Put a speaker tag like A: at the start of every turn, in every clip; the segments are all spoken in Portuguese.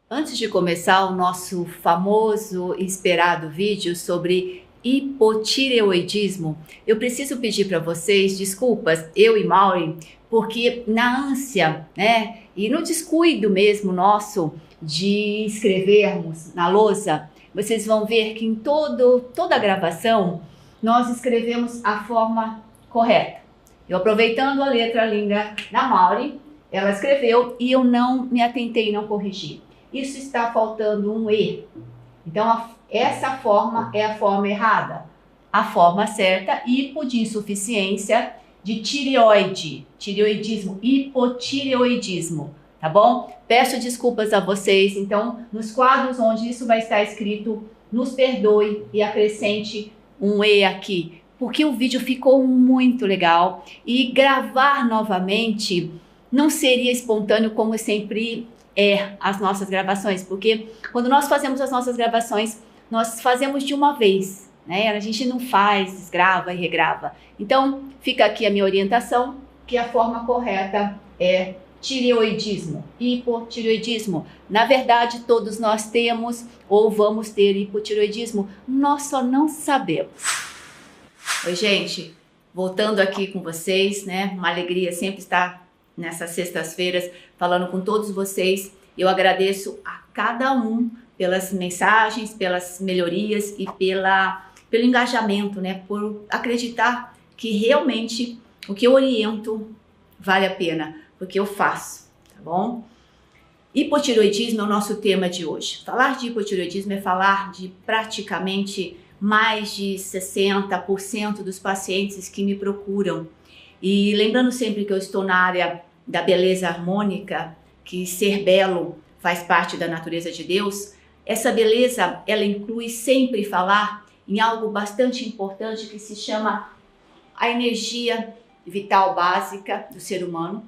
A: Antes de começar o nosso famoso e esperado vídeo sobre hipotireoidismo, eu preciso pedir para vocês desculpas, eu e Maureen, porque na ânsia, né, e no descuido mesmo nosso de escrevermos na lousa, vocês vão ver que em toda a gravação nós escrevemos a forma correta. Eu aproveitando a letra linda da Maureen, ela escreveu e eu não me atentei, não corrigi. Isso está faltando um E. Então, essa forma é a forma errada. A forma certa, hipo de insuficiência de tireoide, tireoidismo, hipotireoidismo, tá bom? Peço desculpas a vocês, então, nos quadros onde isso vai estar escrito, nos perdoe e acrescente um E aqui, porque o vídeo ficou muito legal e gravar novamente não seria espontâneo como sempre as nossas gravações, porque quando nós fazemos as nossas gravações, nós fazemos de uma vez, né? A gente não faz, grava e regrava. Então, fica aqui a minha orientação, que a forma correta é tireoidismo, hipotireoidismo. Na verdade, todos nós temos ou vamos ter hipotireoidismo, nós só não sabemos. Oi, gente, voltando aqui com vocês, né? Uma alegria sempre estar nessas sextas-feiras, falando com todos vocês. Eu agradeço a cada um pelas mensagens, pelas melhorias e pelo engajamento, né? Por acreditar que realmente o que eu oriento vale a pena, porque eu faço, tá bom? Hipotireoidismo é o nosso tema de hoje. Falar de hipotireoidismo é falar de praticamente mais de 60% dos pacientes que me procuram. E lembrando sempre que eu estou na área da beleza harmônica, que ser belo faz parte da natureza de Deus, essa beleza, ela inclui sempre falar em algo bastante importante que se chama a energia vital básica do ser humano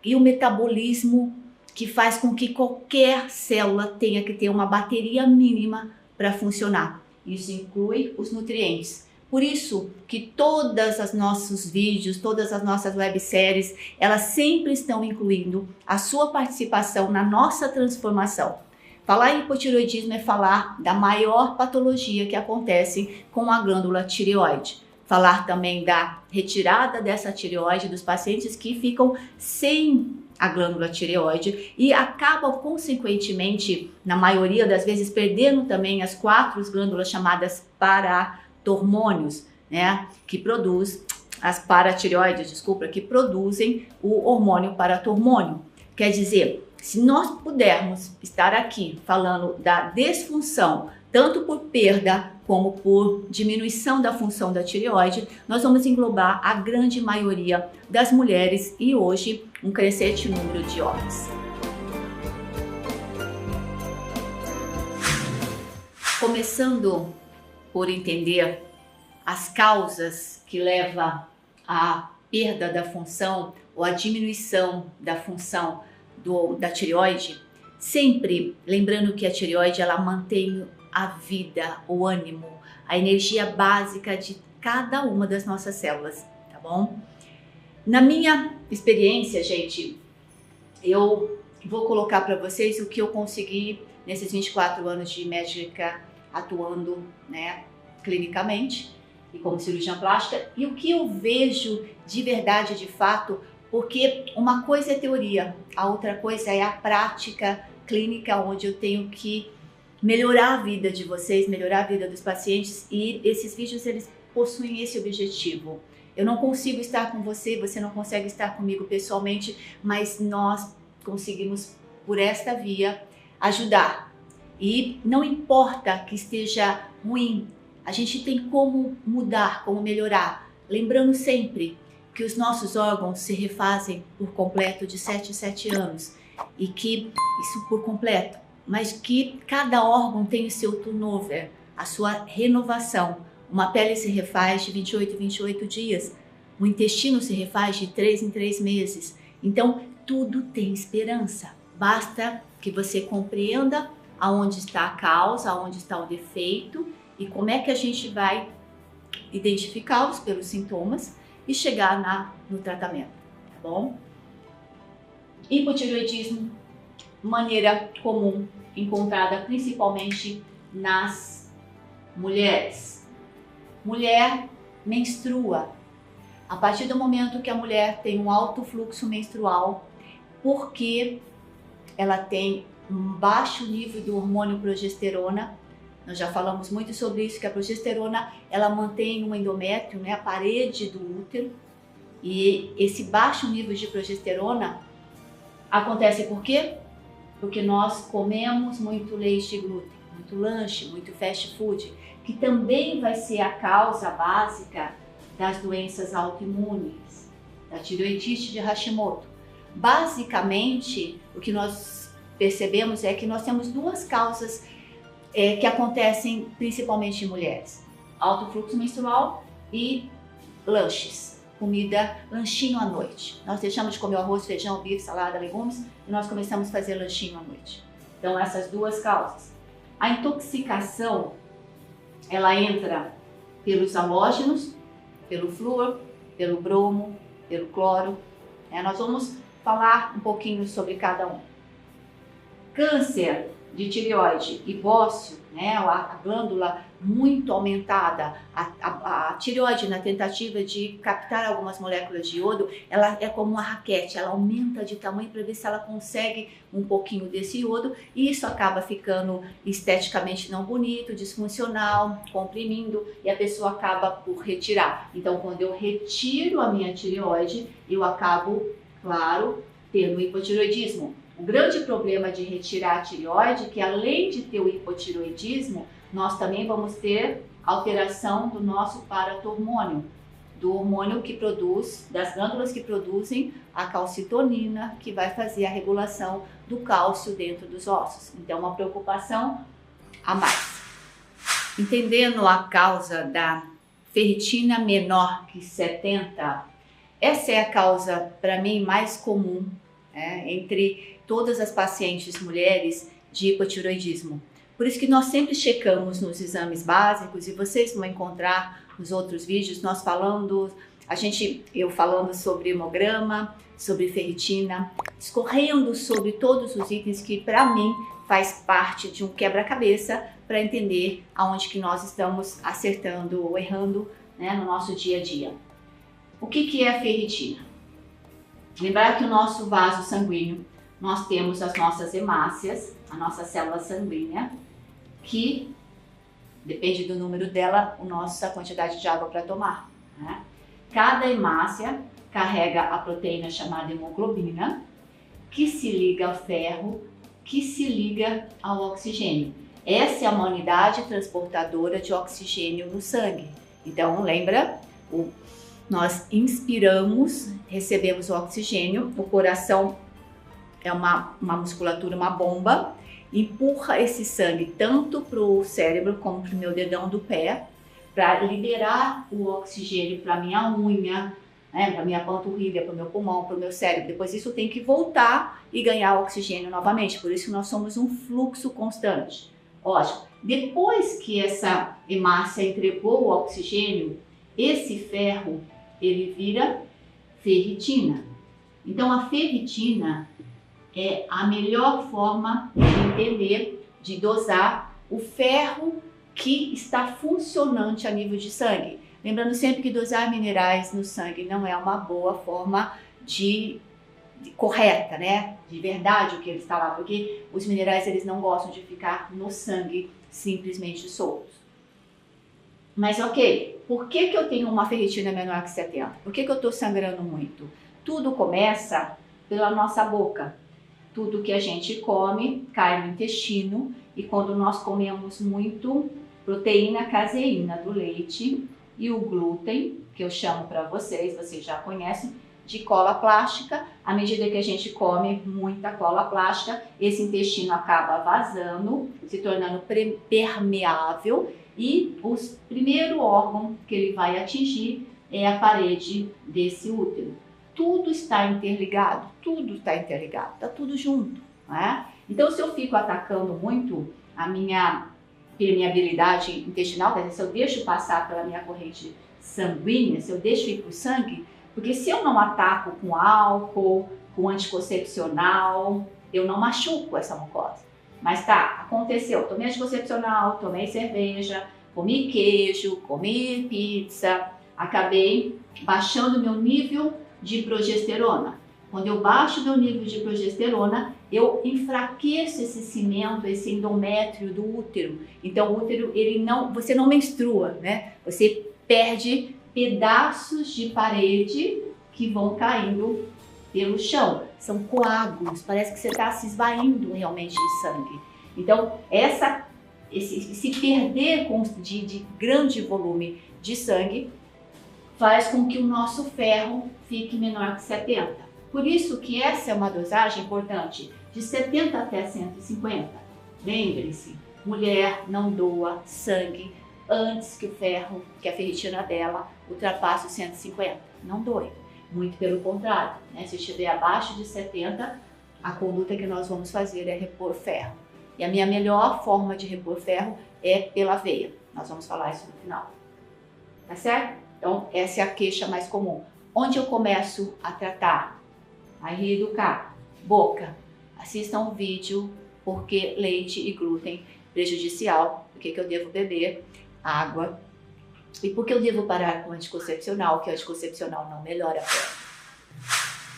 A: e o metabolismo que faz com que qualquer célula tenha que ter uma bateria mínima para funcionar. Isso inclui os nutrientes. Por isso que todas as nossos vídeos, todas as nossas webséries, elas sempre estão incluindo a sua participação na nossa transformação. Falar em hipotireoidismo é falar da maior patologia que acontece com a glândula tireoide. Falar também da retirada dessa tireoide dos pacientes que ficam sem a glândula tireoide e acabam, consequentemente, na maioria das vezes, perdendo também as 4 glândulas chamadas paratormônios, né, que produz as paratireoides, desculpa, que produzem o hormônio paratormônio. Quer dizer, se nós pudermos estar aqui falando da disfunção, tanto por perda como por diminuição da função da tireoide, nós vamos englobar a grande maioria das mulheres e hoje um crescente número de homens. Começando por entender as causas que levam à perda da função ou à diminuição da função da tireoide, sempre lembrando que a tireoide ela mantém a vida, o ânimo, a energia básica de cada uma das nossas células, tá bom? Na minha experiência, gente, eu vou colocar para vocês o que eu consegui nesses 24 anos de médica atuando, né, clinicamente e como cirurgiã plástica e o que eu vejo de verdade, de fato, porque uma coisa é teoria, a outra coisa é a prática clínica, onde eu tenho que melhorar a vida de vocês, melhorar a vida dos pacientes, e esses vídeos eles possuem esse objetivo. Eu não consigo estar com você, você não consegue estar comigo pessoalmente, mas nós conseguimos, por esta via, ajudar. E não importa que esteja ruim, a gente tem como mudar, como melhorar. Lembrando sempre que os nossos órgãos se refazem por completo de 7 em 7 anos. E que, isso por completo, mas que cada órgão tem o seu turnover, a sua renovação. Uma pele se refaz de 28 em 28 dias, o intestino se refaz de 3 em 3 meses. Então, tudo tem esperança. Basta que você compreenda aonde está a causa, aonde está o defeito e como é que a gente vai identificá-los pelos sintomas e chegar no tratamento, tá bom? Hipotireoidismo, maneira comum encontrada principalmente nas mulheres. Mulher menstrua. A partir do momento que a mulher tem um alto fluxo menstrual, porque ela tem um baixo nível do hormônio progesterona, nós já falamos muito sobre isso, que a progesterona ela mantém o endométrio, né, a parede do útero, e esse baixo nível de progesterona acontece por quê? Porque nós comemos muito leite de glúten, muito lanche, muito fast food, que também vai ser a causa básica das doenças autoimunes, da tireoidite de Hashimoto. Basicamente, o que nós percebemos é que nós temos duas causas que acontecem principalmente em mulheres: alto fluxo menstrual e lanches, comida, lanchinho à noite. Nós deixamos de comer arroz, feijão, bife, salada, legumes e nós começamos a fazer lanchinho à noite. Então, essas duas causas. A intoxicação, ela entra pelos halógenos, pelo flúor, pelo bromo, pelo cloro. Nós vamos falar um pouquinho sobre cada um. Câncer de tireoide e bócio, né, a glândula muito aumentada, a tireoide, na tentativa de captar algumas moléculas de iodo, ela é como uma raquete, ela aumenta de tamanho para ver se ela consegue um pouquinho desse iodo, e isso acaba ficando esteticamente não bonito, disfuncional, comprimindo, e a pessoa acaba por retirar. Então, quando eu retiro a minha tireoide, eu acabo, claro, tendo hipotireoidismo. O grande problema de retirar a tireoide é que, além de ter o hipotireoidismo, nós também vamos ter alteração do nosso paratormônio, do hormônio que produz, das glândulas que produzem a calcitonina, que vai fazer a regulação do cálcio dentro dos ossos. Então, uma preocupação a mais. Entendendo a causa da ferritina menor que 70, essa é a causa, para mim, mais comum entre todas as pacientes mulheres de hipotireoidismo. Por isso que nós sempre checamos nos exames básicos, e vocês vão encontrar nos outros vídeos nós falando, eu falando sobre hemograma, sobre ferritina, discorrendo sobre todos os itens que, para mim, faz parte de um quebra-cabeça para entender aonde que nós estamos acertando ou errando, né, no nosso dia a dia. O que é a ferritina? Lembrar que o nosso vaso sanguíneo, nós temos as nossas hemácias, a nossa célula sanguínea, que depende do número dela, a quantidade de água para tomar, né? Cada hemácia carrega a proteína chamada hemoglobina, que se liga ao ferro, que se liga ao oxigênio. Essa é uma unidade transportadora de oxigênio no sangue. Então, lembra? Nós inspiramos, recebemos o oxigênio, o coração é uma musculatura, uma bomba, empurra esse sangue tanto para o cérebro como para o meu dedão do pé, para liberar o oxigênio para a minha unha, né, para a minha panturrilha, para o meu pulmão, para o meu cérebro. Depois isso tem que voltar e ganhar oxigênio novamente, por isso que nós somos um fluxo constante. Ótimo. Depois que essa hemácia entregou o oxigênio, esse ferro, ele vira ferritina. Então, a ferritina é a melhor forma de entender, de dosar o ferro que está funcionante a nível de sangue. Lembrando sempre que dosar minerais no sangue não é uma boa forma correta, né? De verdade o que ele está lá, porque os minerais eles não gostam de ficar no sangue simplesmente soltos. Mas ok, por que eu tenho uma ferritina menor que 70? Por que eu estou sangrando muito? Tudo começa pela nossa boca. Tudo que a gente come cai no intestino, e quando nós comemos muito proteína caseína do leite e o glúten, que eu chamo para vocês já conhecem, de cola plástica, à medida que a gente come muita cola plástica, esse intestino acaba vazando, se tornando permeável, e o primeiro órgão que ele vai atingir é a parede desse útero. Tudo está interligado, está tudo junto, né? Então, se eu fico atacando muito a minha permeabilidade intestinal, quer dizer, se eu deixo passar pela minha corrente sanguínea, se eu deixo ir para o sangue, porque se eu não ataco com álcool, com anticoncepcional, eu não machuco essa mucosa. Mas tá, aconteceu. Tomei anticoncepcional, tomei cerveja, comi queijo, comi pizza, acabei baixando meu nível de progesterona. Quando eu baixo meu nível de progesterona, eu enfraqueço esse cimento, esse endométrio do útero. Então o útero, você não menstrua, né? Você perde pedaços de parede que vão caindo pelo chão. São coágulos, parece que você está se esvaindo realmente de sangue. Então, esse perder de grande volume de sangue faz com que o nosso ferro fique menor que 70. Por isso que essa é uma dosagem importante, de 70 até 150. Lembre-se, mulher não doa sangue antes que o ferro, que a ferritina dela, ultrapasse os 150. Não doe. Muito pelo contrário, né? Se estiver abaixo de 70, a conduta que nós vamos fazer é repor ferro. E a minha melhor forma de repor ferro é pela veia. Nós vamos falar isso no final. Tá certo? Então, essa é a queixa mais comum. Onde eu começo a tratar? A reeducar. Boca. Assistam o vídeo porque leite e glúten prejudicial. Por que eu devo beber água? E por que eu devo parar com o anticoncepcional? Que o anticoncepcional não melhora a pele.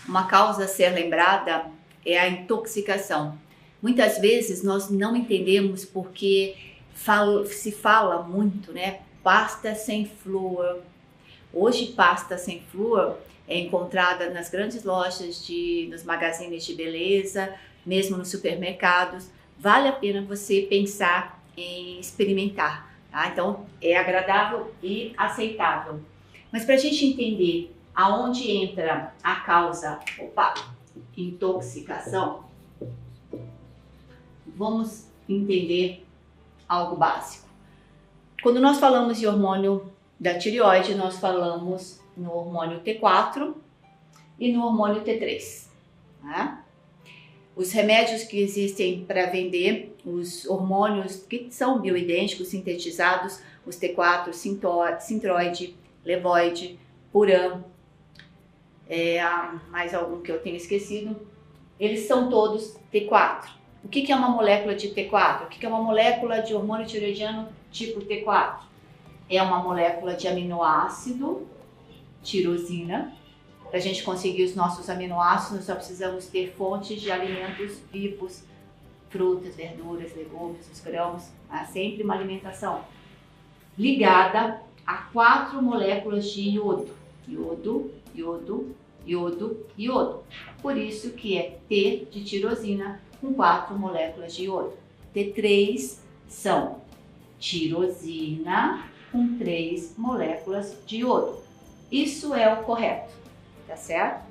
A: Uma causa a ser lembrada é a intoxicação. Muitas vezes nós não entendemos porque se fala muito, né? Pasta sem flúor. Hoje, pasta sem flúor é encontrada nas grandes lojas, nos magazines de beleza, mesmo nos supermercados. Vale a pena você pensar em experimentar, tá? Então, é agradável e aceitável. Mas para a gente entender aonde entra a causa, intoxicação, vamos entender algo básico. Quando nós falamos de hormônio da tireoide, nós falamos no hormônio T4 e no hormônio T3. Tá? Os remédios que existem para vender, os hormônios que são bioidênticos, sintetizados, os T4, Sintroide, Levoide, Puran, mais algum que eu tenho esquecido, eles são todos T4. O que é uma molécula de T4? O que é uma molécula de hormônio tireoidiano tipo T4? É uma molécula de aminoácido, tirosina. Para a gente conseguir os nossos aminoácidos, nós só precisamos ter fontes de alimentos vivos, frutas, verduras, legumes, os grãos, tá? Sempre uma alimentação ligada a 4 moléculas de iodo. Iodo, iodo, iodo, iodo. Por isso que é T de tirosina com 4 moléculas de iodo. T3 são tirosina com 3 moléculas de iodo. Isso é o correto, tá certo?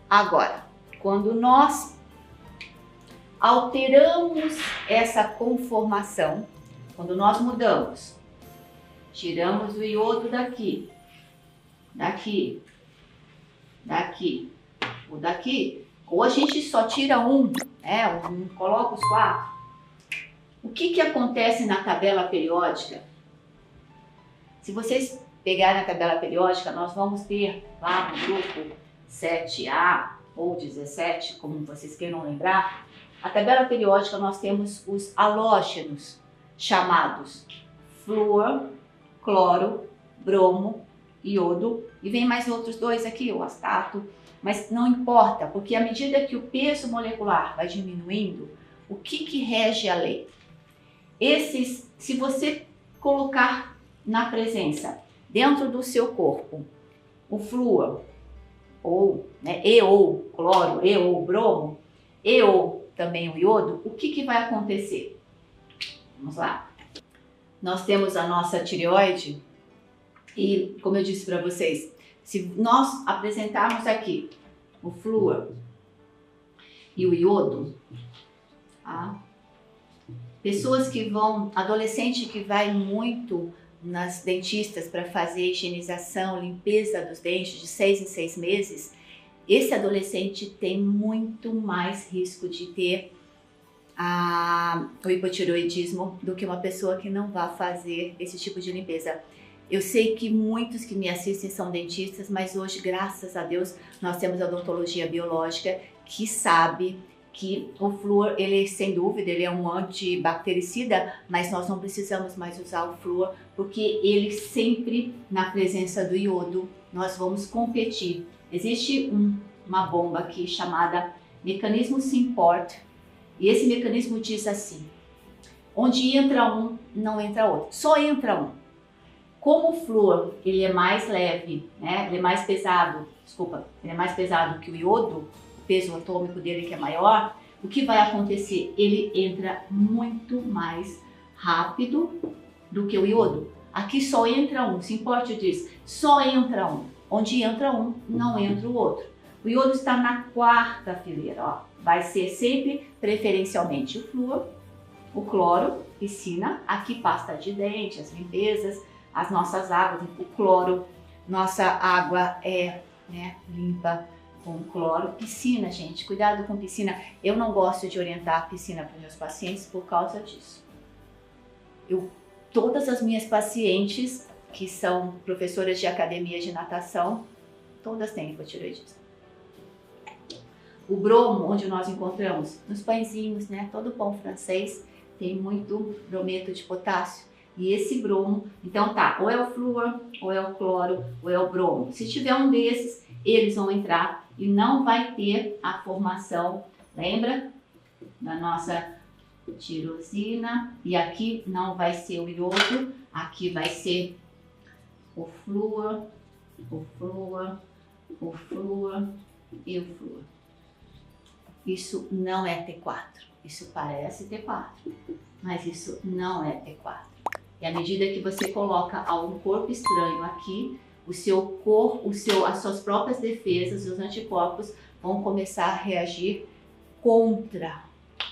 A: Agora, quando nós alteramos essa conformação, quando nós mudamos, tiramos o iodo daqui, daqui, daqui, ou daqui, ou a gente só tira um, né? Coloca os 4. O que acontece na tabela periódica? Se vocês pegarem a tabela periódica, nós vamos ter lá no grupo 7A ou 17, como vocês queiram lembrar, a tabela periódica nós temos os halógenos, chamados flúor, cloro, bromo, iodo, e vem mais outros 2 aqui, o astato, mas não importa, porque à medida que o peso molecular vai diminuindo, o que rege a lei? Se você colocar na presença, dentro do seu corpo, o flúor, ou cloro, bromo, também o iodo, o que vai acontecer? Vamos lá. Nós temos a nossa tireoide e, como eu disse para vocês, se nós apresentarmos aqui o flúor e o iodo, pessoas que adolescente que vai muito nas dentistas para fazer higienização, limpeza dos dentes de 6 em 6 meses, esse adolescente tem muito mais risco de ter o hipotireoidismo do que uma pessoa que não vai fazer esse tipo de limpeza. Eu sei que muitos que me assistem são dentistas, mas hoje, graças a Deus, nós temos a odontologia biológica que sabe que o flúor, ele sem dúvida, ele é um antibactericida, mas nós não precisamos mais usar o flúor, porque ele sempre, na presença do iodo, nós vamos competir. Existe uma bomba aqui chamada mecanismo Symport, e esse mecanismo diz assim: onde entra um, não entra outro, só entra um. Como o flúor, ele é mais leve, né? Ele é mais pesado, ele é mais pesado que o iodo, o peso atômico dele que é maior, o que vai acontecer? Ele entra muito mais rápido do que o iodo. Aqui só entra um, Symport diz, só entra um. Onde entra um, não entra o outro. O iodo está na quarta fileira, ó. Vai ser sempre, preferencialmente, o flúor, o cloro, piscina, aqui pasta de dente, as limpezas, as nossas águas, o cloro, nossa água é, né, limpa com cloro. Piscina, gente, cuidado com piscina. Eu não gosto de orientar a piscina para os meus pacientes por causa disso. Todas as minhas pacientes que são professoras de academia de natação, todas têm hipotireoidismo. O bromo, onde nós encontramos? Nos pãezinhos, né? Todo pão francês tem muito brometo de potássio. E esse bromo, então tá, ou é o flúor, ou é o cloro, ou é o bromo. Se tiver um desses, eles vão entrar e não vai ter a formação, lembra? Da nossa tirosina. E aqui não vai ser o iodo, aqui vai ser o flúor, o flúor, o flúor e o flúor. Isso não é T4, isso parece T4, mas isso não é T4. E à medida que você coloca algum corpo estranho aqui, as suas próprias defesas, os anticorpos vão começar a reagir contra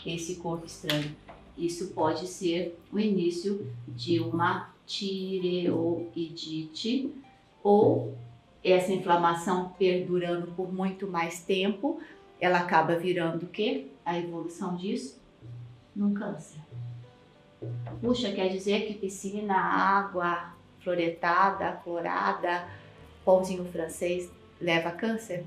A: esse corpo estranho. Isso pode ser o início de uma tireoidite ou essa inflamação perdurando por muito mais tempo, ela acaba virando o quê? A evolução disso num câncer. Puxa, quer dizer que piscina, água fluoretada, clorada, pãozinho francês leva a câncer?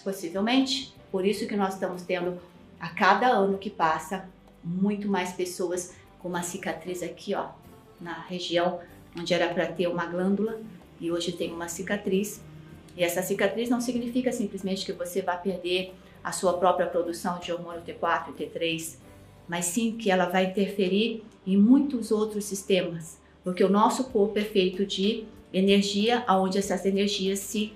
A: Possivelmente. Por isso que nós estamos tendo, a cada ano que passa, muito mais pessoas com uma cicatriz aqui, ó, na região onde era para ter uma glândula e hoje tem uma cicatriz. E essa cicatriz não significa simplesmente que você vai perder a sua própria produção de hormônio T4 e T3, mas sim que ela vai interferir em muitos outros sistemas, porque o nosso corpo é feito de energia, onde essas energias se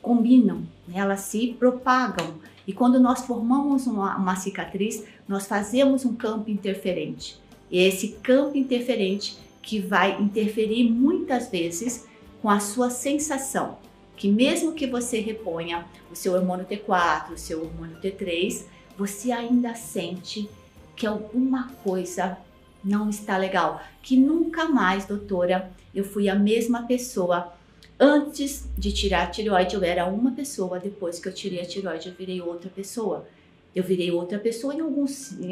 A: combinam, né? Elas se propagam. E quando nós formamos uma cicatriz, nós fazemos um campo interferente. E é esse campo interferente que vai interferir muitas vezes com a sua sensação, que mesmo que você reponha o seu hormônio T4, o seu hormônio T3, você ainda sente que alguma coisa não está legal, que nunca mais, doutora, eu fui a mesma pessoa. Antes de tirar a tireoide, eu era uma pessoa, depois que eu tirei a tireoide, eu virei outra pessoa. Eu virei outra pessoa em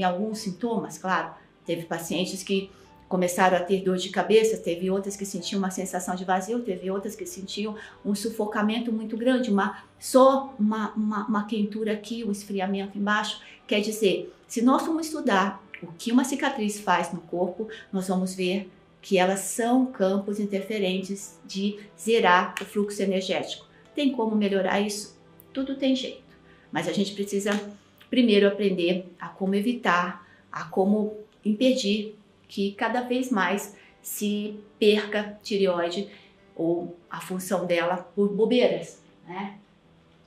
A: alguns sintomas, claro. Teve pacientes que começaram a ter dor de cabeça, teve outras que sentiam uma sensação de vazio, teve outras que sentiam um sufocamento muito grande, uma quentura aqui, um esfriamento embaixo. Quer dizer, se nós formos estudar o que uma cicatriz faz no corpo, nós vamos ver que elas são campos interferentes de zerar o fluxo energético. Tem como melhorar isso? Tudo tem jeito, mas a gente precisa primeiro aprender a como evitar, a como impedir que cada vez mais se perca tireoide ou a função dela por bobeiras, né?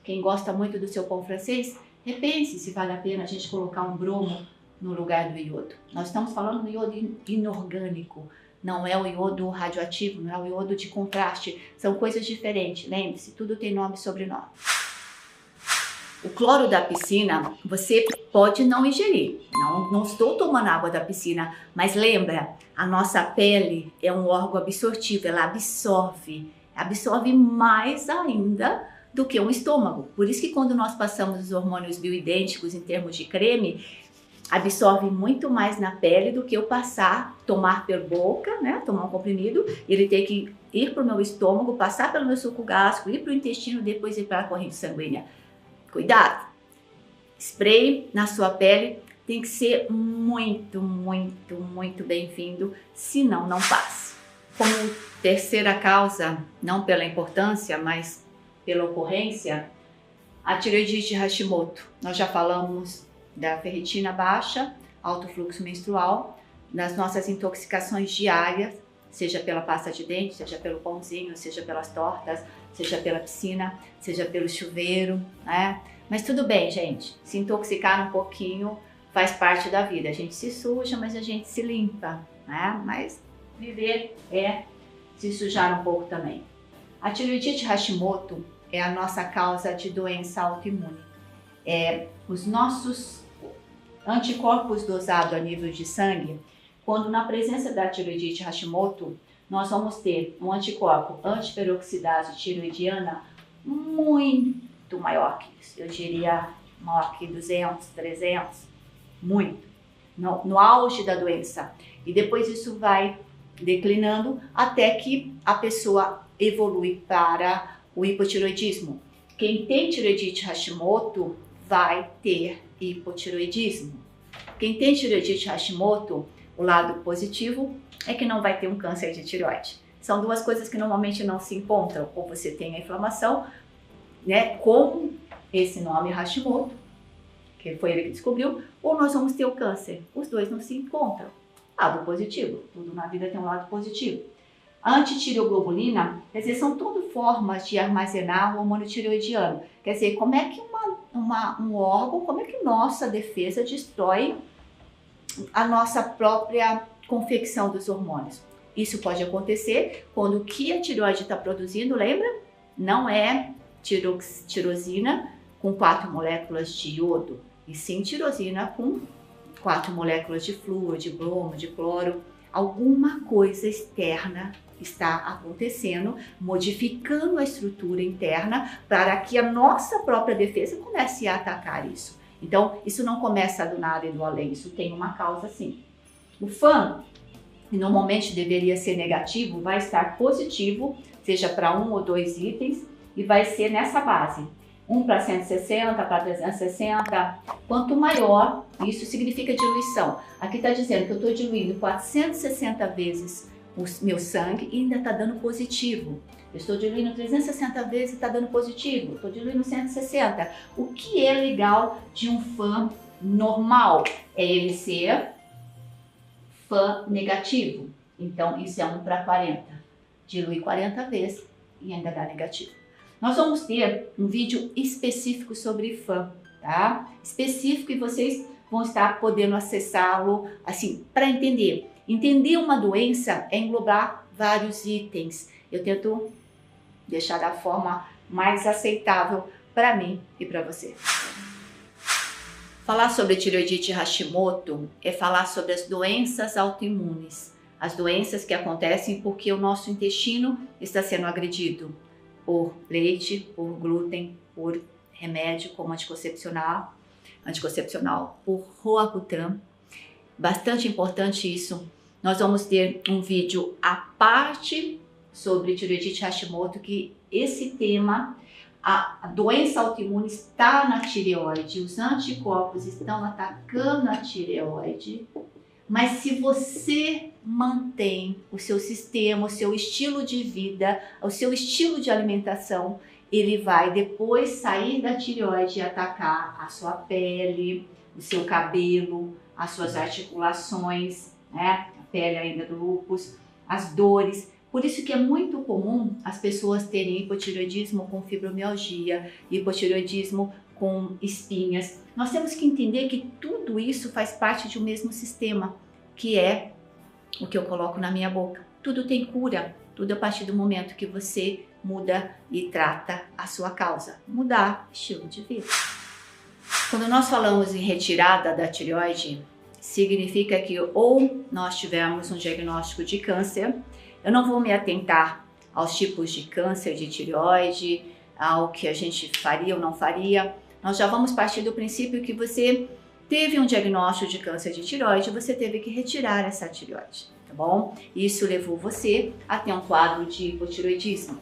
A: Quem gosta muito do seu pão francês, repense se vale a pena a gente colocar um bromo no lugar do iodo. Nós estamos falando do iodo inorgânico, não é o iodo radioativo, não é o iodo de contraste, são coisas diferentes, lembre-se, tudo tem nome e sobrenome. O cloro da piscina, você pode não ingerir, não estou tomando água da piscina, mas lembra, a nossa pele é um órgão absortivo, ela absorve mais ainda do que um estômago. Por isso que quando nós passamos os hormônios bioidênticos em termos de creme, absorve muito mais na pele do que eu tomar por boca, né, tomar um comprimido, ele tem que ir para o meu estômago, passar pelo meu suco gástrico, ir para o intestino, depois ir para a corrente sanguínea. Cuidado! spray na sua pele tem que ser muito, muito, muito bem-vindo, senão não passa. Como terceira causa, não pela importância, mas pela ocorrência, a tireoidite Hashimoto. Nós já falamos da ferritina baixa, alto fluxo menstrual, das nossas intoxicações diárias, seja pela pasta de dente, seja pelo pãozinho, seja pelas tortas, seja pela piscina, seja pelo chuveiro, né? Mas tudo bem, gente, se intoxicar um pouquinho faz parte da vida. A gente se suja, mas a gente se limpa, né? Mas viver é se sujar um pouco também. A tireoidite Hashimoto é a nossa causa de doença autoimune. Os nossos anticorpos dosados a nível de sangue, quando na presença da tireoidite Hashimoto, nós vamos ter um anticorpo antiperoxidase tireoidiana muito maior que isso. Eu diria maior que 200, 300, muito, no auge da doença. E depois isso vai declinando até que a pessoa evolui para o hipotireoidismo. Quem tem tireoidite Hashimoto vai ter hipotireoidismo. Quem tem tireoidite Hashimoto, o lado positivo é que não vai ter um câncer de tireoide. São duas coisas que normalmente não se encontram. Ou você tem a inflamação, né, com esse nome Hashimoto, que foi ele que descobriu, ou nós vamos ter o câncer. Os dois não se encontram. Lado positivo, tudo na vida tem um lado positivo. A antitireoglobulina, quer dizer, são tudo formas de armazenar o hormônio tireoidiano. Quer dizer, como é que um órgão, como é que nossa defesa destrói a nossa própria confecção dos hormônios. Isso pode acontecer quando o que a tireoide está produzindo, lembra? Não é tirosina com 4 moléculas de iodo, e sim tirosina com 4 moléculas de flúor, de bromo, de cloro. Alguma coisa externa está acontecendo, modificando a estrutura interna para que a nossa própria defesa comece a atacar isso. Então, isso não começa do nada e do além, isso tem uma causa sim. O FAM, que normalmente deveria ser negativo, vai estar positivo, seja para 1 ou 2 itens, e vai ser nessa base. 1 para 160, para 360, quanto maior, isso significa diluição. Aqui está dizendo que eu estou diluindo 460 vezes o meu sangue e ainda está dando positivo. Eu estou diluindo 360 vezes e está dando positivo. Estou diluindo 160. O que é legal de um FAM normal? É ele ser FAM negativo. Então, isso é 1 para 40. Dilui 40 vezes e ainda dá negativo. Nós vamos ter um vídeo específico sobre FAM, tá? Específico, e vocês vão estar podendo acessá-lo, assim, para entender. Entender uma doença é englobar vários itens. Eu tento deixar da forma mais aceitável para mim e para você. Falar sobre tireoidite Hashimoto é falar sobre as doenças autoimunes. As doenças que acontecem porque o nosso intestino está sendo agredido por leite, por glúten, por remédio como anticoncepcional, por Roacutan. Bastante importante isso. Nós vamos ter um vídeo à parte sobre tireoidite Hashimoto, que esse tema, a doença autoimune está na tireoide, os anticorpos estão atacando a tireoide, mas se você mantém o seu sistema, o seu estilo de vida, o seu estilo de alimentação, ele vai depois sair da tireoide e atacar a sua pele, o seu cabelo, as suas articulações, né? A pele ainda do lúpus, as dores. Por isso que é muito comum as pessoas terem hipotireoidismo com fibromialgia, hipotireoidismo com espinhas. Nós temos que entender que tudo isso faz parte de um mesmo sistema, que é o que eu coloco na minha boca. Tudo tem cura, tudo a partir do momento que você muda e trata a sua causa. Mudar estilo de vida. Quando nós falamos em retirada da tireoide, significa que ou nós tivemos um diagnóstico de câncer. Eu não vou me atentar aos tipos de câncer de tireoide, ao que a gente faria ou não faria. Nós já vamos partir do princípio que você teve um diagnóstico de câncer de tireoide, você teve que retirar essa tireoide, tá bom? Isso levou você a ter um quadro de hipotireoidismo.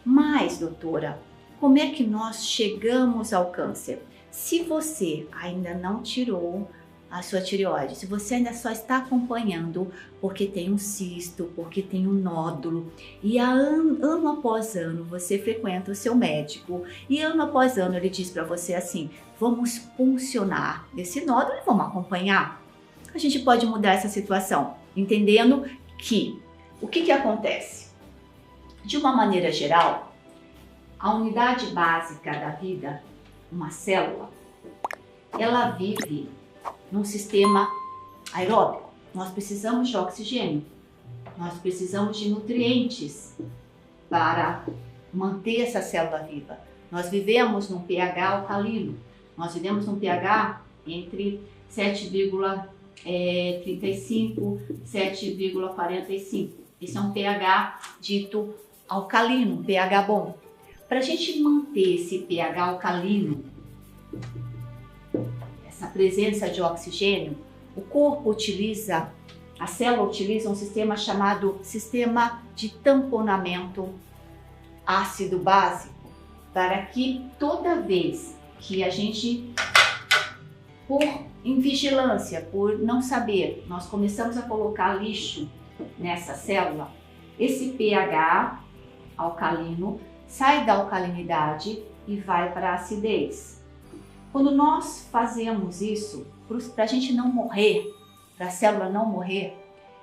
A: Mas, doutora, como é que nós chegamos ao câncer? Se você ainda não tirou a sua tireoide, se você ainda só está acompanhando porque tem um cisto, porque tem um nódulo, e ano após ano você frequenta o seu médico e ano após ano ele diz para você assim, vamos puncionar esse nódulo e vamos acompanhar, a gente pode mudar essa situação, entendendo que o que acontece? De uma maneira geral, a unidade básica da vida, uma célula, ela vive num sistema aeróbico. Nós precisamos de oxigênio, nós precisamos de nutrientes para manter essa célula viva. Nós vivemos num pH alcalino, nós vivemos num pH entre 7,35 e 7,45. Esse é um pH dito alcalino, pH bom. Para a gente manter esse pH alcalino, essa presença de oxigênio, o corpo utiliza, a célula utiliza um sistema chamado sistema de tamponamento ácido-básico, para que toda vez que a gente, por invigilância, por não saber, nós começamos a colocar lixo nessa célula, esse pH alcalino sai da alcalinidade e vai para a acidez. Quando nós fazemos isso, para a gente não morrer, para a célula não morrer,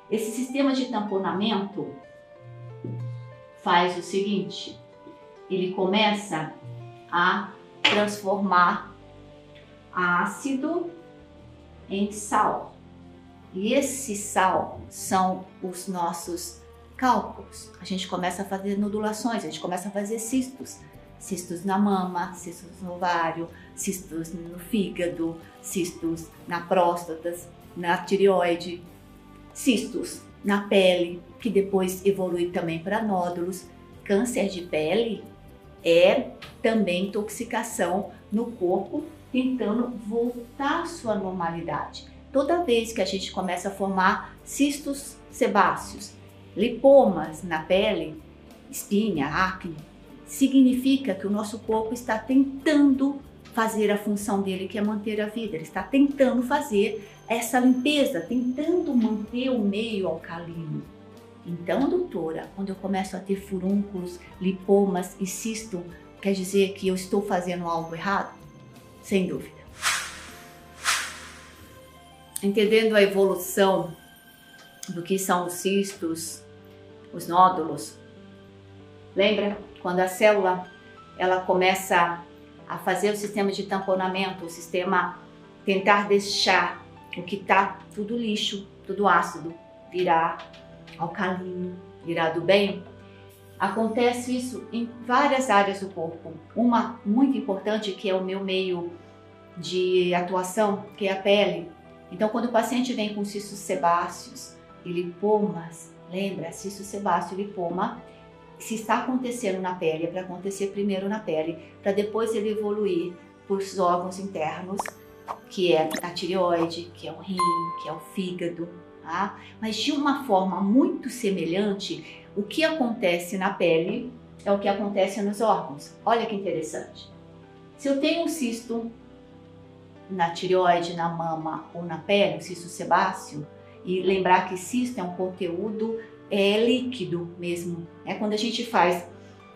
A: esse sistema de tamponamento faz o seguinte, ele começa a transformar ácido em sal. E esse sal são os nossos cálculos. A gente começa a fazer nodulações, a gente começa a fazer cistos. Cistos na mama, cistos no ovário, cistos no fígado, cistos na próstata, na tireoide, cistos na pele, que depois evolui também para nódulos. Câncer de pele é também intoxicação no corpo, tentando voltar à sua normalidade. Toda vez que a gente começa a formar cistos sebáceos, lipomas na pele, espinha, acne, significa que o nosso corpo está tentando fazer a função dele, que é manter a vida. Ele está tentando fazer essa limpeza, tentando manter o meio alcalino. Então, doutora, quando eu começo a ter furúnculos, lipomas e cisto, quer dizer que eu estou fazendo algo errado? Sem dúvida. Entendendo a evolução do que são os cistos, os nódulos, lembra? Quando a célula ela começa a fazer o sistema de tamponamento, o sistema tentar deixar o que está tudo lixo, tudo ácido, virar alcalino, virar do bem, acontece isso em várias áreas do corpo. Uma muito importante, que é o meu meio de atuação, que é a pele. Então, quando o paciente vem com cistos sebáceos e lipomas, lembra, cisto sebáceo e lipoma, se está acontecendo na pele, é para acontecer primeiro na pele, para depois ele evoluir por os órgãos internos, que é a tireoide, que é o rim, que é o fígado, tá? Mas de uma forma muito semelhante, o que acontece na pele é o que acontece nos órgãos. Olha que interessante. Se eu tenho um cisto na tireoide, na mama ou na pele, um cisto sebáceo, e lembrar que cisto é um conteúdo líquido mesmo. Quando a gente faz,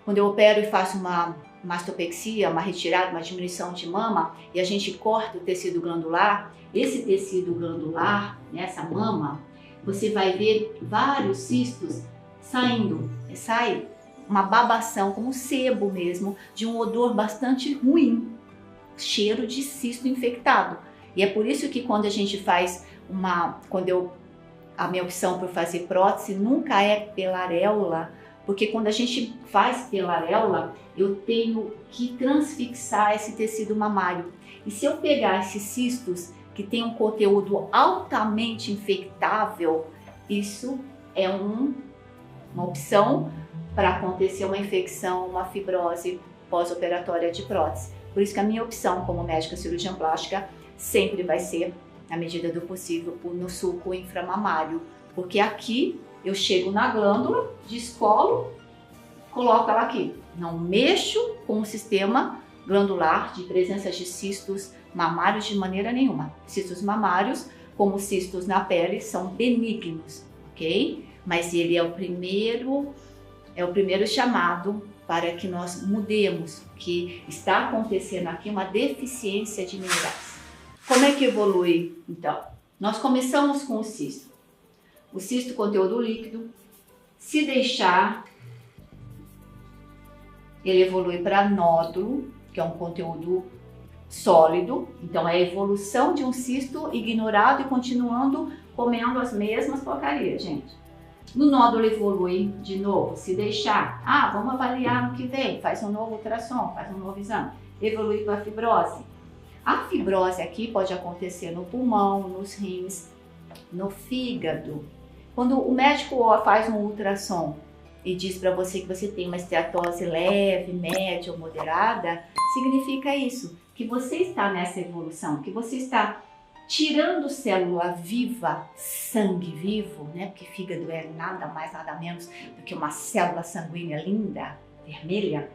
A: quando eu opero e faço uma mastopexia, uma retirada, uma diminuição de mama, e a gente corta o tecido glandular, esse tecido glandular, nessa mama, você vai ver vários cistos saindo. Sai uma babação, como sebo mesmo, de um odor bastante ruim, cheiro de cisto infectado. E é por isso que quando a gente faz a minha opção por fazer prótese nunca é pela areola, porque quando a gente faz pela areola, eu tenho que transfixar esse tecido mamário. E se eu pegar esses cistos que tem um conteúdo altamente infectável, isso é uma opção para acontecer uma infecção, uma fibrose pós-operatória de prótese. Por isso que a minha opção como médica cirurgiã plástica sempre vai ser, na medida do possível, no sulco inframamário, porque aqui eu chego na glândula, descolo, coloco ela aqui. Não mexo com o sistema glandular, de presença de cistos mamários de maneira nenhuma. Cistos mamários, como cistos na pele, são benignos, ok? Mas ele é o primeiro chamado para que nós mudemos, que está acontecendo aqui uma deficiência de minerais. Como é que evolui, então? Nós começamos com o cisto. O cisto, conteúdo líquido, se deixar, ele evolui para nódulo, que é um conteúdo sólido. Então é a evolução de um cisto ignorado e continuando comendo as mesmas porcarias, gente. No nódulo evolui de novo, se deixar, vamos avaliar no que vem, faz um novo ultrassom, faz um novo exame, evolui para a fibrose. A fibrose aqui pode acontecer no pulmão, nos rins, no fígado. Quando o médico faz um ultrassom e diz para você que você tem uma esteatose leve, média ou moderada, significa isso, que você está nessa evolução, que você está tirando célula viva, sangue vivo, né? Porque fígado é nada mais, nada menos do que uma célula sanguínea linda, vermelha,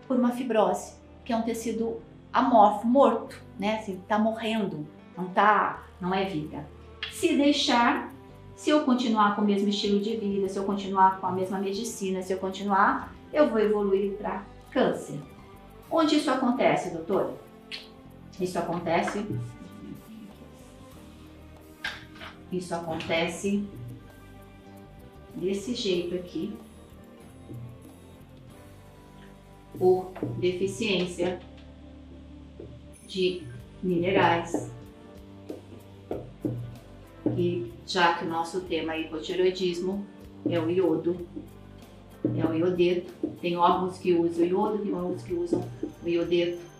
A: por uma fibrose, que é um tecido amorfo, morto, né? Assim, tá morrendo, não é vida. Se deixar, se eu continuar com o mesmo estilo de vida, se eu continuar com a mesma medicina, se eu continuar, eu vou evoluir para câncer. Onde isso acontece, doutora? Isso acontece desse jeito aqui, por deficiência de minerais. E já que o nosso tema é hipotireoidismo, é o iodo, é o iodeto. Tem órgãos que usam o iodo, tem órgãos que usam o iodeto.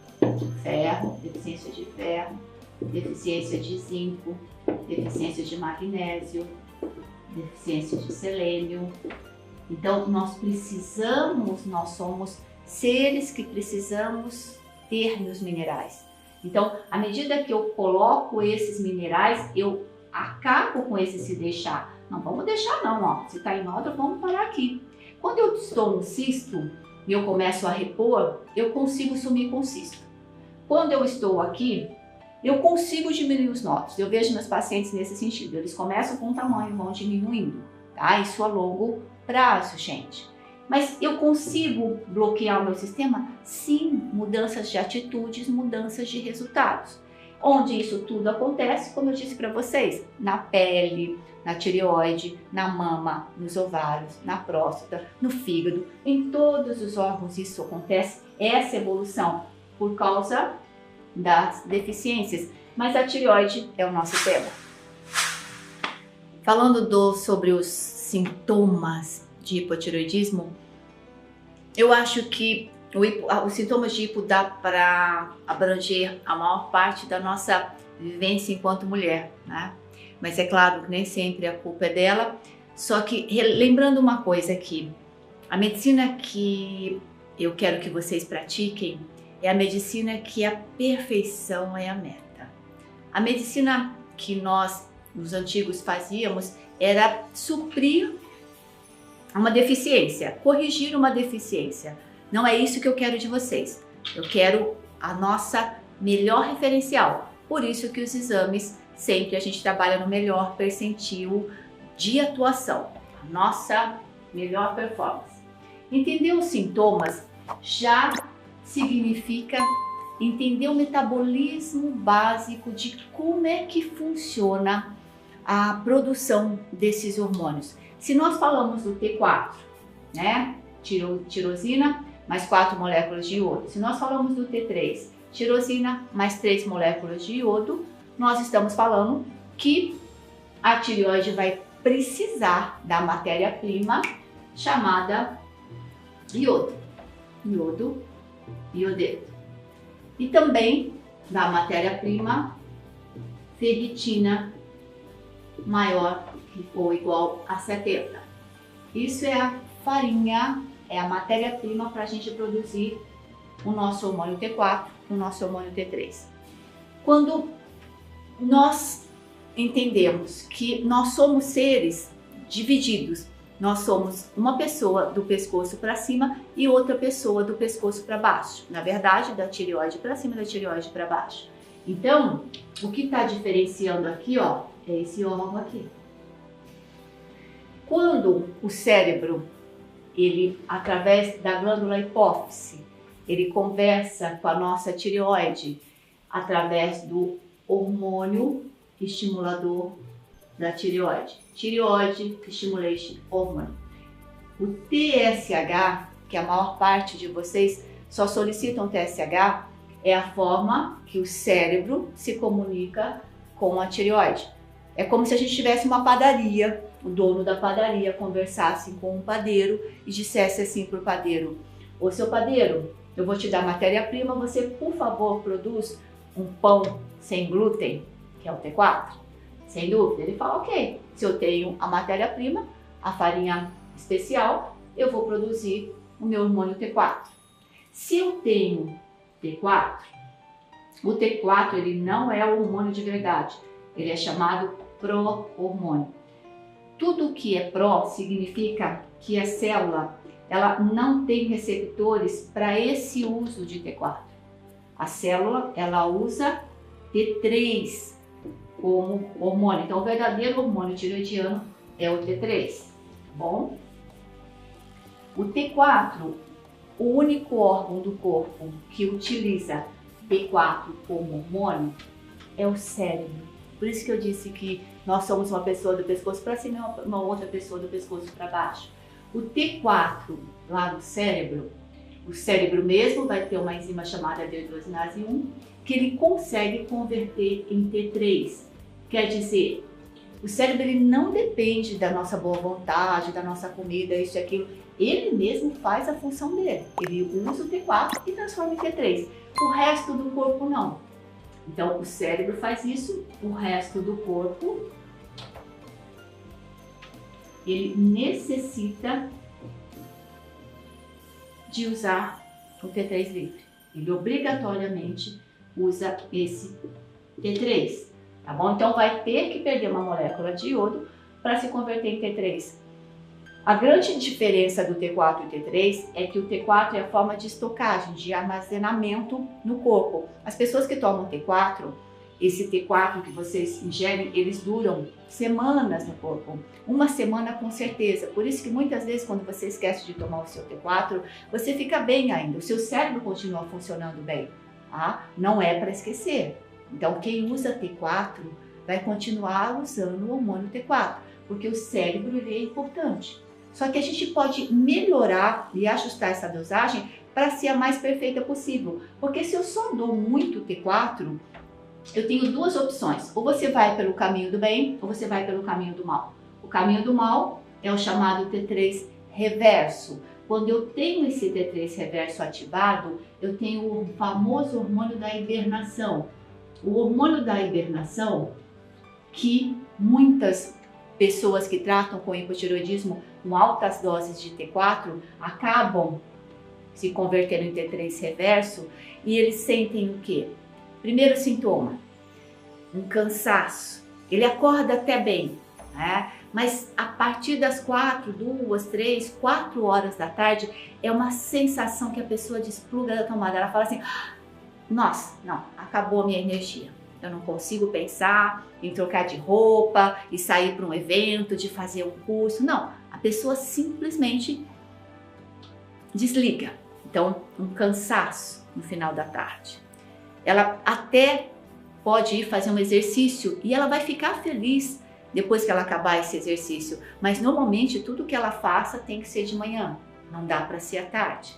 A: Ferro, deficiência de ferro, deficiência de zinco, deficiência de magnésio, deficiência de selênio. Então nós somos seres que precisamos ter nos minerais. Então, à medida que eu coloco esses minerais, eu acabo com esse se deixar. Não vamos deixar não, ó. Se está em nódulo, vamos parar aqui. Quando eu estou no cisto e eu começo a repor, eu consigo sumir com o cisto. Quando eu estou aqui, eu consigo diminuir os nódulos. Eu vejo meus pacientes nesse sentido. Eles começam com o tamanho, vão diminuindo, tá? Isso a longo prazo, gente. Mas eu consigo bloquear o meu sistema? Sim, mudanças de atitudes, mudanças de resultados. Onde isso tudo acontece, como eu disse para vocês, na pele, na tireoide, na mama, nos ovários, na próstata, no fígado, em todos os órgãos isso acontece, essa evolução por causa das deficiências. Mas a tireoide é o nosso tema. Falando sobre os sintomas de hipotireoidismo, eu acho que os sintomas de hipo dá para abranger a maior parte da nossa vivência enquanto mulher, né? Mas é claro que nem sempre a culpa é dela. Só que, lembrando uma coisa aqui, a medicina que eu quero que vocês pratiquem é a medicina que a perfeição é a meta. A medicina que nós, os antigos, fazíamos era suprir uma deficiência, corrigir uma deficiência. Não é isso que eu quero de vocês. Eu quero a nossa melhor referencial. Por isso que os exames, sempre a gente trabalha no melhor percentil de atuação. A nossa melhor performance. Entender os sintomas já significa entender o metabolismo básico de como é que funciona a produção desses hormônios. Se nós falamos do T4, né? Tirosina mais 4 moléculas de iodo. Se nós falamos do T3, tirosina mais 3 moléculas de iodo, nós estamos falando que a tireoide vai precisar da matéria-prima chamada iodo, iodeto. E também da matéria-prima ferritina maior ou igual a 70. Isso é a farinha, é a matéria-prima para a gente produzir o nosso hormônio T4, o nosso hormônio T3. Quando nós entendemos que nós somos seres divididos nós somos uma pessoa do pescoço para cima e outra pessoa do pescoço para baixo. Na verdade, da tireoide para cima e da tireoide para baixo. Então, o que está diferenciando aqui, ó, é esse órgão aqui. Quando o cérebro, ele, através da glândula hipófise, ele conversa com a nossa tireoide através do hormônio estimulador da tireoide. Tireoide Stimulation Hormone. O TSH, que a maior parte de vocês só solicitam TSH, é a forma que o cérebro se comunica com a tireoide. É como se a gente tivesse uma padaria, o dono da padaria conversasse com um padeiro e dissesse assim para o padeiro: ô seu padeiro, eu vou te dar matéria-prima, você por favor produz um pão sem glúten, que é o T4? Sem dúvida. Ele fala: ok, se eu tenho a matéria-prima, a farinha especial, eu vou produzir o meu hormônio T4. Se eu tenho T4, o T4 ele não é o hormônio de verdade, ele é chamado pró-hormônio. Tudo que é pró significa que a célula ela não tem receptores para esse uso de T4. A célula ela usa T3 como hormônio. Então o verdadeiro hormônio tireoidiano é o T3, tá bom? O T4, o único órgão do corpo que utiliza T4 como hormônio é o cérebro. Por isso que eu disse que nós somos uma pessoa do pescoço para cima e uma outra pessoa do pescoço para baixo. O T4 lá no cérebro, o cérebro mesmo vai ter uma enzima chamada D2-nase 1 que ele consegue converter em T3. Quer dizer, o cérebro ele não depende da nossa boa vontade, da nossa comida, isso e aquilo. Ele mesmo faz a função dele. Ele usa o T4 e transforma em T3. O resto do corpo não. Então, o cérebro faz isso, o resto do corpo, ele necessita de usar o T3 livre. Ele obrigatoriamente usa esse T3, tá bom? Então, vai ter que perder uma molécula de iodo para se converter em T3. A grande diferença do T4 e T3 é que o T4 é a forma de estocagem, de armazenamento no corpo. As pessoas que tomam T4, esse T4 que vocês ingerem, eles duram semanas no corpo. Uma semana com certeza. Por isso que muitas vezes quando você esquece de tomar o seu T4, você fica bem ainda. O seu cérebro continua funcionando bem, tá? Não é para esquecer. Então quem usa T4 vai continuar usando o hormônio T4, porque o cérebro ele é importante. Só que a gente pode melhorar e ajustar essa dosagem para ser a mais perfeita possível. Porque se eu só dou muito T4, eu tenho duas opções. Ou você vai pelo caminho do bem, ou você vai pelo caminho do mal. O caminho do mal é o chamado T3 reverso. Quando eu tenho esse T3 reverso ativado, eu tenho o famoso hormônio da hibernação. O hormônio da hibernação, que muitas pessoas que tratam com hipotireoidismo com altas doses de T4 acabam se convertendo em T3 reverso e eles sentem o quê? Primeiro sintoma, um cansaço. Ele acorda até bem, né? Mas a partir das 4, 2, 3, 4 horas da tarde é uma sensação que a pessoa despluga da tomada. Ela fala assim: nossa, não, acabou a minha energia. Eu não consigo pensar em trocar de roupa e sair para um evento, de fazer um curso. Não, a pessoa simplesmente desliga. Então, um cansaço no final da tarde. Ela até pode ir fazer um exercício e ela vai ficar feliz depois que ela acabar esse exercício. Mas normalmente tudo que ela faça tem que ser de manhã, não dá para ser à tarde.